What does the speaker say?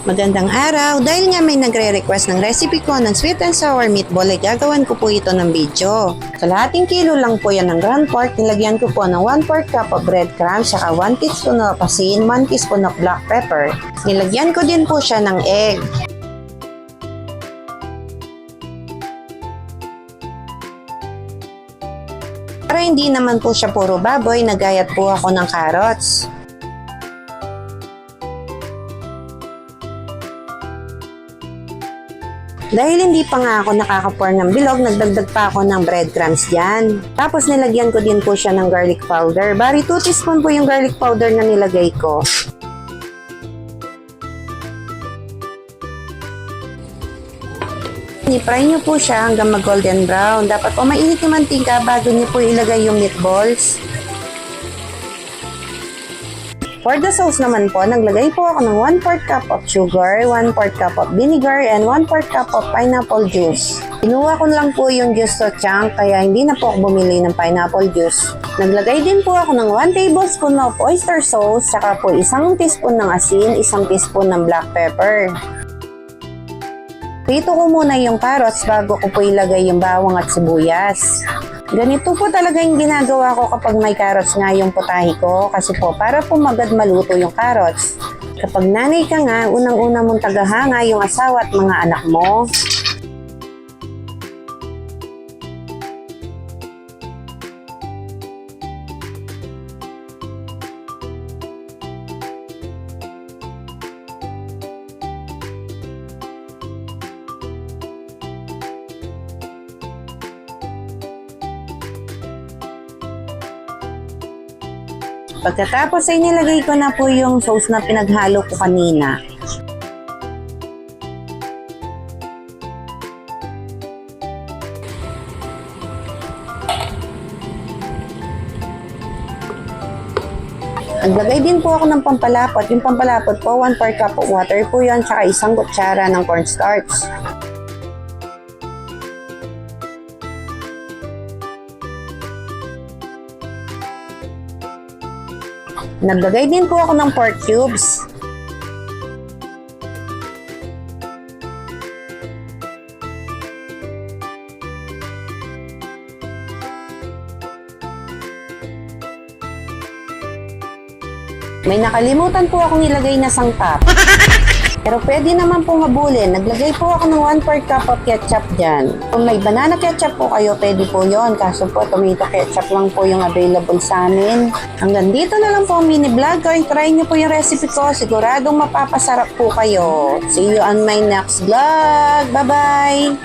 Magandang araw! Dahil nga may nagre-request ng recipe ko ng sweet and sour meatball ay gagawan ko po ito ng video. Kalahating kilo lang po yan ng ground pork, nilagyan ko po ng 1/4 cup of breadcrumbs, saka 1 teaspoon of asin, 1 teaspoon of black pepper. Nilagyan ko din po siya ng egg. Para hindi naman po siya puro baboy, nagayat po ako ng carrots. Dahil hindi pa nga ako nakaka-pour ng bilog, nagdagdag pa ako ng breadcrumbs dyan. Tapos nilagyan ko din po siya ng garlic powder. Bali 2 teaspoon po yung garlic powder na nilagay ko. I-fry nyo po siya hanggang mag-golden brown. Dapat po mainit yung mantika bago nyo po ilagay yung meatballs. For the sauce naman po, naglagay po ako ng 1/4 cup of sugar, 1/4 cup of vinegar, and 1/4 cup of pineapple juice. Kinuha ko lang po yung juice sa chunk, kaya hindi na po ako bumili ng pineapple juice. Naglagay din po ako ng 1 tablespoon of oyster sauce, saka po 1 teaspoon ng asin, 1 teaspoon ng black pepper. Prito ko muna yung carrots bago ko po ilagay yung bawang at sibuyas. Ganito po talaga yung ginagawa ko kapag may carrots nga yung putahe ko, kasi po para po magad maluto yung carrots. Kapag nanay ka nga, unang-una mong tagahanga yung asawa at mga anak mo. Pagkatapos ay nilagay ko na po yung sauce na pinaghalo ko kanina. Naglagay din po ako ng pampalapot. Yung pampalapot po, 1/4 cup of water po yun, tsaka 1 kutsara ng cornstarch. Naglagay din po ako ng pork cubes. May nakalimutan po akong ilagay na sangkap. Pero pwede naman pong habulin. Naglagay po ako ng 1/4 cup of ketchup dyan. Kung may banana ketchup po kayo, pwede po yon. Kaso po, tomato ketchup lang po yung available sa amin. Hanggang dito na lang po ang mini vlog ko. Try nyo po yung recipe ko. Siguradong mapapasarap po kayo. See you on my next vlog. Bye-bye!